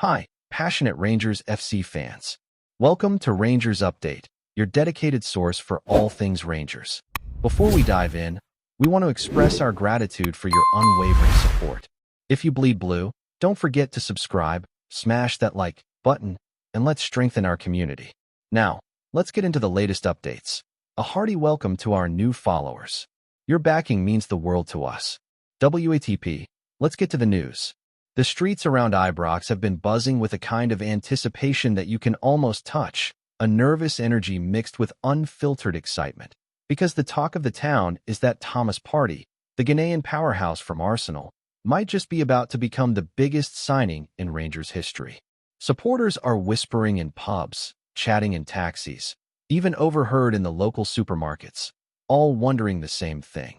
Hi, passionate Rangers FC fans. Welcome to Rangers Update, your dedicated source for all things Rangers. Before we dive in, we want to express our gratitude for your unwavering support. If you bleed blue, don't forget to subscribe, smash that like button, and let's strengthen our community. Now, let's get into the latest updates. A hearty welcome to our new followers. Your backing means the world to us. WATP, let's get to the news. The streets around Ibrox have been buzzing with a kind of anticipation that you can almost touch, a nervous energy mixed with unfiltered excitement. Because the talk of the town is that Thomas Partey, the Ghanaian powerhouse from Arsenal, might just be about to become the biggest signing in Rangers history. Supporters are whispering in pubs, chatting in taxis, even overheard in the local supermarkets, all wondering the same thing.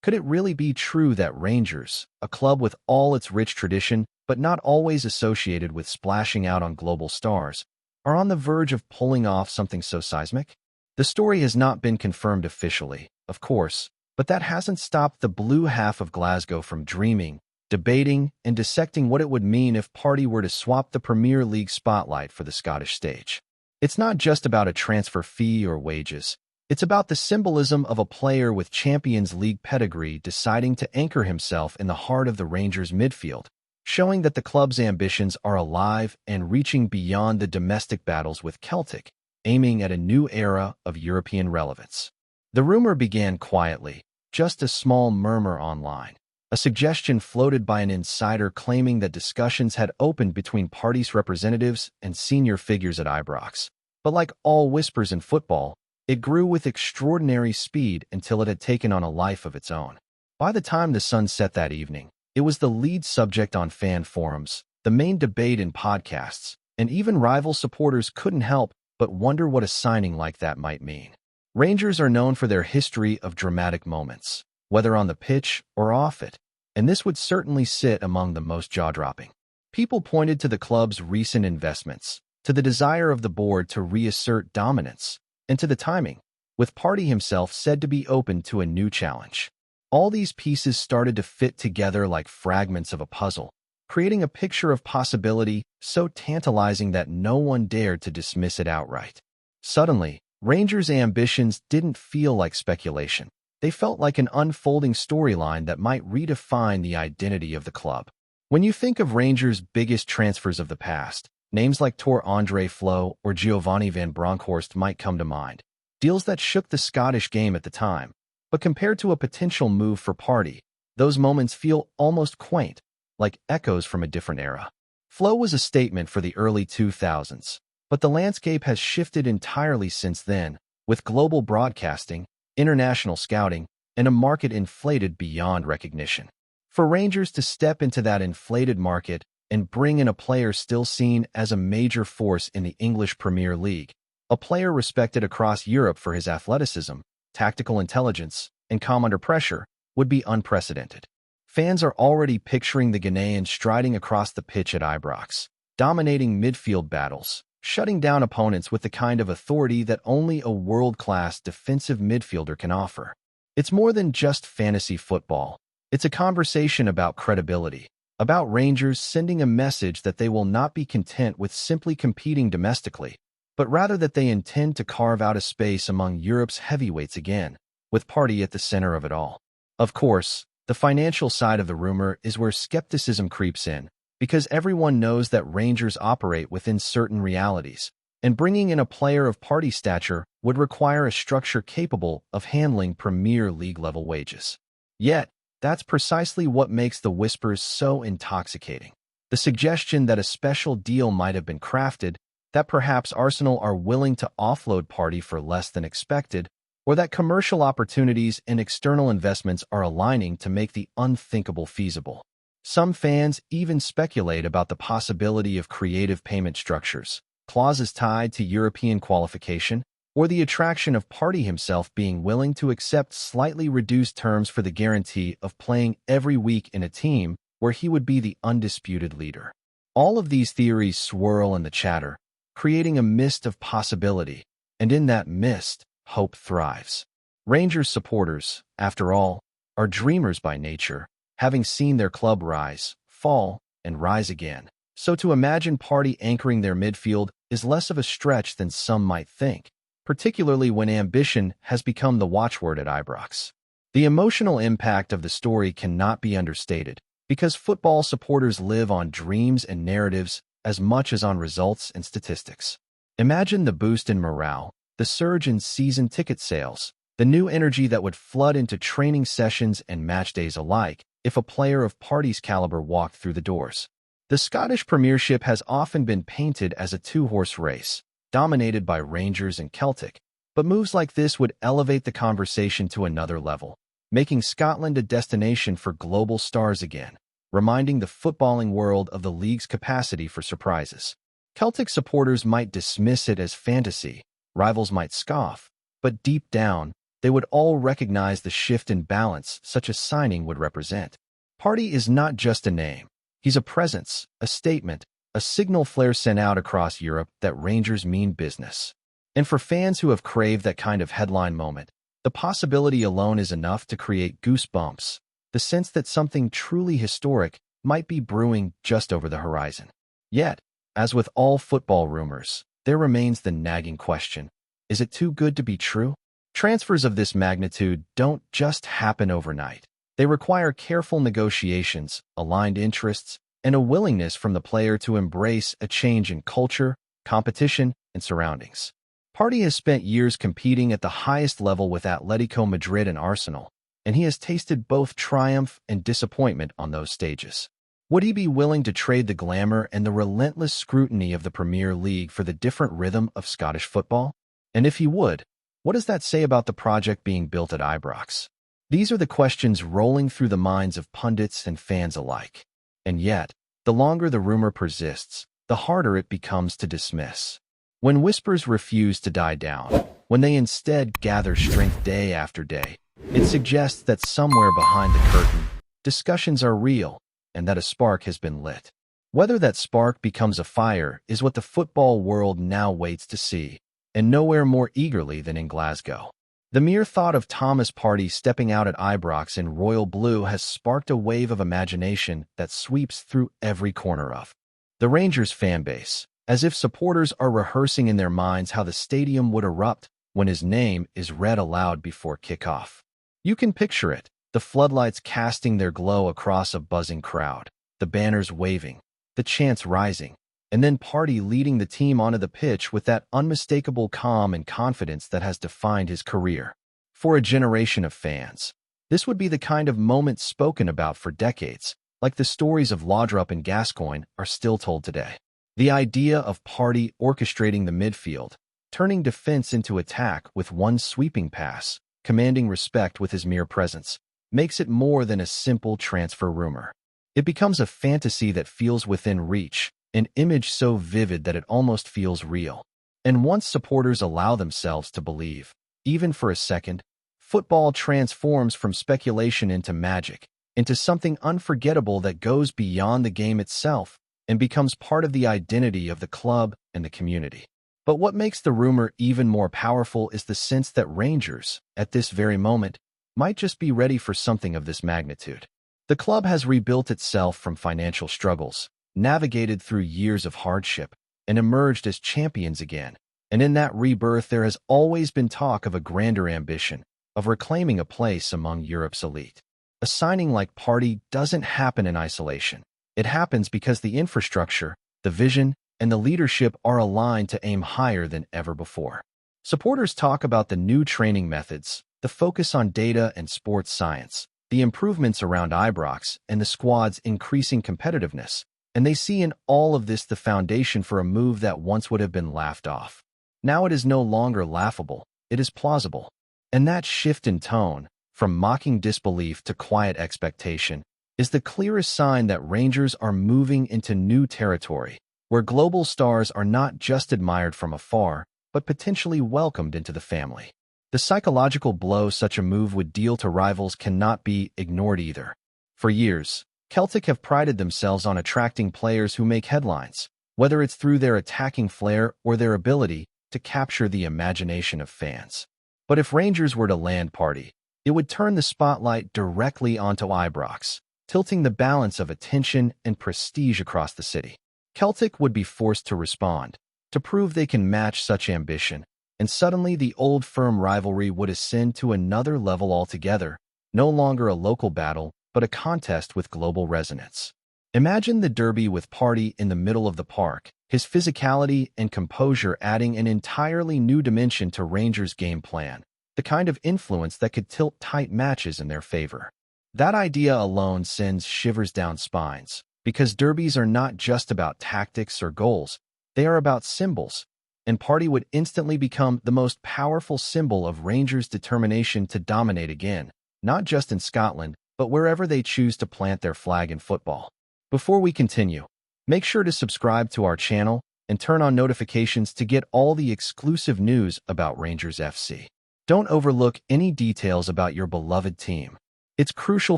Could it really be true that Rangers, a club with all its rich tradition but not always associated with splashing out on global stars, are on the verge of pulling off something so seismic? The story has not been confirmed officially, of course, but that hasn't stopped the blue half of Glasgow from dreaming, debating, and dissecting what it would mean if Partey were to swap the Premier League spotlight for the Scottish stage. It's not just about a transfer fee or wages. It's about the symbolism of a player with Champions League pedigree deciding to anchor himself in the heart of the Rangers midfield, showing that the club's ambitions are alive and reaching beyond the domestic battles with Celtic, aiming at a new era of European relevance. The rumor began quietly, just a small murmur online, a suggestion floated by an insider claiming that discussions had opened between Partey's representatives and senior figures at Ibrox. But like all whispers in football, it grew with extraordinary speed until it had taken on a life of its own. By the time the sun set that evening, it was the lead subject on fan forums, the main debate in podcasts, and even rival supporters couldn't help but wonder what a signing like that might mean. Rangers are known for their history of dramatic moments, whether on the pitch or off it, and this would certainly sit among the most jaw-dropping. People pointed to the club's recent investments, to the desire of the board to reassert dominance, and to the timing, with Partey himself said to be open to a new challenge. All these pieces started to fit together like fragments of a puzzle, creating a picture of possibility so tantalizing that no one dared to dismiss it outright. Suddenly, Rangers' ambitions didn't feel like speculation. They felt like an unfolding storyline that might redefine the identity of the club. When you think of Rangers' biggest transfers of the past, names like Tor André Flo or Giovanni van Bronckhorst might come to mind, deals that shook the Scottish game at the time. But compared to a potential move for Partey, those moments feel almost quaint, like echoes from a different era. Flo was a statement for the early 2000s, but the landscape has shifted entirely since then, with global broadcasting, international scouting, and a market inflated beyond recognition. For Rangers to step into that inflated market and bring in a player still seen as a major force in the English Premier League, a player respected across Europe for his athleticism, tactical intelligence, and calm under pressure, would be unprecedented. Fans are already picturing the Ghanaian striding across the pitch at Ibrox, dominating midfield battles, shutting down opponents with the kind of authority that only a world-class defensive midfielder can offer. It's more than just fantasy football. It's a conversation about credibility, about Rangers sending a message that they will not be content with simply competing domestically, but rather that they intend to carve out a space among Europe's heavyweights again, with Partey at the center of it all. Of course, the financial side of the rumor is where skepticism creeps in, because everyone knows that Rangers operate within certain realities, and bringing in a player of Partey stature would require a structure capable of handling Premier League-level wages. Yet, that's precisely what makes the whispers so intoxicating. The suggestion that a special deal might have been crafted, that perhaps Arsenal are willing to offload Partey for less than expected, or that commercial opportunities and external investments are aligning to make the unthinkable feasible. Some fans even speculate about the possibility of creative payment structures, clauses tied to European qualification, or the attraction of Partey himself being willing to accept slightly reduced terms for the guarantee of playing every week in a team where he would be the undisputed leader. All of these theories swirl in the chatter, creating a mist of possibility, and in that mist, hope thrives. Rangers supporters, after all, are dreamers by nature, having seen their club rise, fall, and rise again. So to imagine PARTEY anchoring their midfield is less of a stretch than some might think, particularly when ambition has become the watchword at Ibrox. The emotional impact of the story cannot be understated, because football supporters live on dreams and narratives as much as on results and statistics. Imagine the boost in morale, the surge in season ticket sales, the new energy that would flood into training sessions and match days alike if a player of PARTEY's caliber walked through the doors. The Scottish Premiership has often been painted as a two-horse race, dominated by Rangers and Celtic, but moves like this would elevate the conversation to another level, making Scotland a destination for global stars again, reminding the footballing world of the league's capacity for surprises. Celtic supporters might dismiss it as fantasy, rivals might scoff, but deep down, they would all recognize the shift in balance such a signing would represent. PARTEY is not just a name. He's a presence, a statement, a signal flare sent out across Europe that Rangers mean business. And for fans who have craved that kind of headline moment, the possibility alone is enough to create goosebumps, the sense that something truly historic might be brewing just over the horizon. Yet, as with all football rumors, there remains the nagging question: is it too good to be true? Transfers of this magnitude don't just happen overnight. They require careful negotiations, aligned interests, and a willingness from the player to embrace a change in culture, competition, and surroundings. PARTEY has spent years competing at the highest level with Atletico Madrid and Arsenal, and he has tasted both triumph and disappointment on those stages. Would he be willing to trade the glamour and the relentless scrutiny of the Premier League for the different rhythm of Scottish football? And if he would, what does that say about the project being built at Ibrox? These are the questions rolling through the minds of pundits and fans alike. And yet, the longer the rumor persists, the harder it becomes to dismiss. When whispers refuse to die down, when they instead gather strength day after day, it suggests that somewhere behind the curtain, discussions are real, and that a spark has been lit. Whether that spark becomes a fire is what the football world now waits to see, and nowhere more eagerly than in Glasgow. The mere thought of Thomas PARTEY stepping out at Ibrox in royal blue has sparked a wave of imagination that sweeps through every corner of the Rangers fanbase, as if supporters are rehearsing in their minds how the stadium would erupt when his name is read aloud before kickoff. You can picture it, the floodlights casting their glow across a buzzing crowd, the banners waving, the chants rising, and then PARTEY leading the team onto the pitch with that unmistakable calm and confidence that has defined his career. For a generation of fans, this would be the kind of moment spoken about for decades, like the stories of Laudrup and Gascoigne are still told today. The idea of PARTEY orchestrating the midfield, turning defense into attack with one sweeping pass, commanding respect with his mere presence, makes it more than a simple transfer rumor. It becomes a fantasy that feels within reach, an image so vivid that it almost feels real. And once supporters allow themselves to believe, even for a second, football transforms from speculation into magic, into something unforgettable that goes beyond the game itself and becomes part of the identity of the club and the community. But what makes the rumor even more powerful is the sense that Rangers, at this very moment, might just be ready for something of this magnitude. The club has rebuilt itself from financial struggles, navigated through years of hardship, and emerged as champions again. And in that rebirth, there has always been talk of a grander ambition, of reclaiming a place among Europe's elite. A signing like PARTEY doesn't happen in isolation. It happens because the infrastructure, the vision, and the leadership are aligned to aim higher than ever before. Supporters talk about the new training methods, the focus on data and sports science, the improvements around Ibrox, and the squad's increasing competitiveness, and they see in all of this the foundation for a move that once would have been laughed off. Now it is no longer laughable, it is plausible. And that shift in tone, from mocking disbelief to quiet expectation, is the clearest sign that Rangers are moving into new territory, where global stars are not just admired from afar, but potentially welcomed into the family. The psychological blow such a move would deal to rivals cannot be ignored either. For years, Celtic have prided themselves on attracting players who make headlines, whether it's through their attacking flair or their ability to capture the imagination of fans. But if Rangers were to land PARTEY, it would turn the spotlight directly onto Ibrox, tilting the balance of attention and prestige across the city. Celtic would be forced to respond, to prove they can match such ambition, and suddenly the old firm rivalry would ascend to another level altogether, no longer a local battle, but a contest with global resonance. Imagine the derby with PARTEY in the middle of the park, his physicality and composure adding an entirely new dimension to Rangers' game plan, the kind of influence that could tilt tight matches in their favor. That idea alone sends shivers down spines, because derbies are not just about tactics or goals, they are about symbols, and PARTEY would instantly become the most powerful symbol of Rangers' determination to dominate again, not just in Scotland, but wherever they choose to plant their flag in football. Before we continue, make sure to subscribe to our channel and turn on notifications to get all the exclusive news about Rangers FC. Don't overlook any details about your beloved team. It's crucial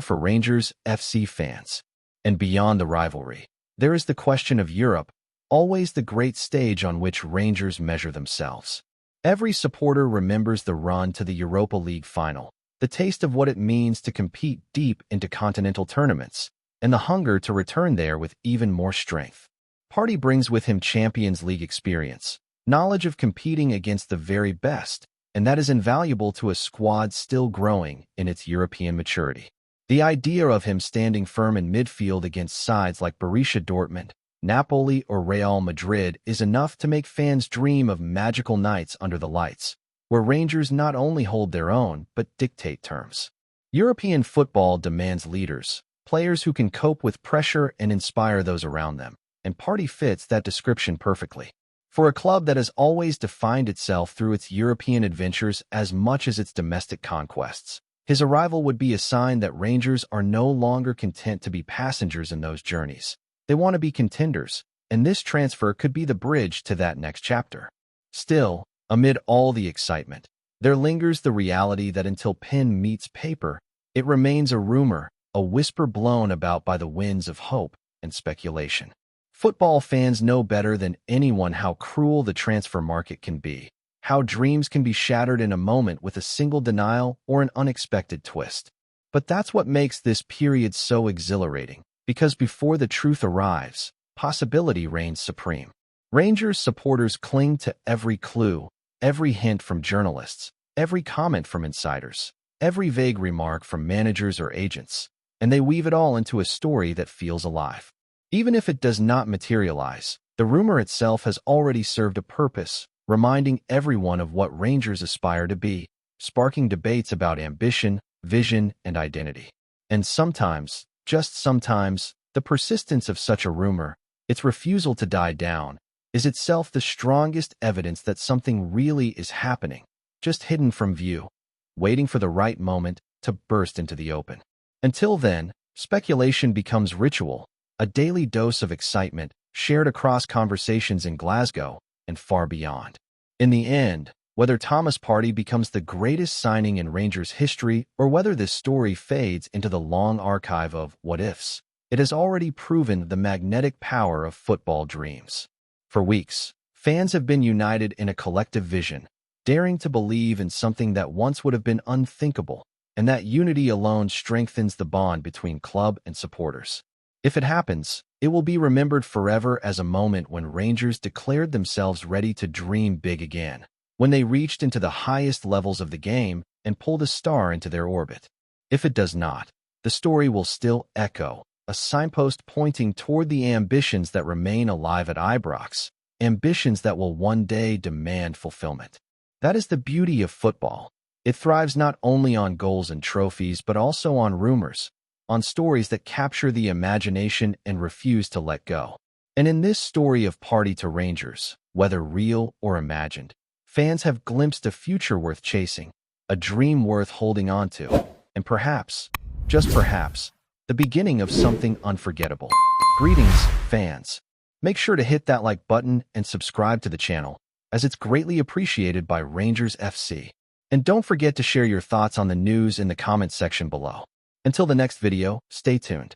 for Rangers FC fans. And beyond the rivalry, there is the question of Europe, always the great stage on which Rangers measure themselves. Every supporter remembers the run to the Europa League final, the taste of what it means to compete deep into continental tournaments, and the hunger to return there with even more strength. PARTEY brings with him Champions League experience, knowledge of competing against the very best, and that is invaluable to a squad still growing in its European maturity. The idea of him standing firm in midfield against sides like Borussia Dortmund, Napoli, or Real Madrid is enough to make fans dream of magical nights under the lights, where Rangers not only hold their own, but dictate terms. European football demands leaders, players who can cope with pressure and inspire those around them, and PARTEY fits that description perfectly. For a club that has always defined itself through its European adventures as much as its domestic conquests, his arrival would be a sign that Rangers are no longer content to be passengers in those journeys. They want to be contenders, and this transfer could be the bridge to that next chapter. Still, amid all the excitement, there lingers the reality that until pen meets paper, it remains a rumor, a whisper blown about by the winds of hope and speculation. Football fans know better than anyone how cruel the transfer market can be, how dreams can be shattered in a moment with a single denial or an unexpected twist. But that's what makes this period so exhilarating, because before the truth arrives, possibility reigns supreme. Rangers supporters cling to every clue, every hint from journalists, every comment from insiders, every vague remark from managers or agents, and they weave it all into a story that feels alive. Even if it does not materialize, the rumor itself has already served a purpose, reminding everyone of what Rangers aspire to be, sparking debates about ambition, vision, and identity. And sometimes, just sometimes, the persistence of such a rumor, its refusal to die down, is itself the strongest evidence that something really is happening, just hidden from view, waiting for the right moment to burst into the open. Until then, speculation becomes ritual, a daily dose of excitement shared across conversations in Glasgow and far beyond. In the end, whether Thomas PARTEY becomes the greatest signing in Rangers history or whether this story fades into the long archive of what-ifs, it has already proven the magnetic power of football dreams. For weeks, fans have been united in a collective vision, daring to believe in something that once would have been unthinkable, and that unity alone strengthens the bond between club and supporters. If it happens, it will be remembered forever as a moment when Rangers declared themselves ready to dream big again, when they reached into the highest levels of the game and pulled a star into their orbit. If it does not, the story will still echo, a signpost pointing toward the ambitions that remain alive at Ibrox, ambitions that will one day demand fulfillment. That is the beauty of football. It thrives not only on goals and trophies, but also on rumors, on stories that capture the imagination and refuse to let go. And in this story of PARTEY to Rangers, whether real or imagined, fans have glimpsed a future worth chasing, a dream worth holding on to, and perhaps, just perhaps, the beginning of something unforgettable. Greetings, fans. Make sure to hit that like button and subscribe to the channel, as it's greatly appreciated by Rangers FC. And don't forget to share your thoughts on the news in the comments section below. Until the next video, stay tuned.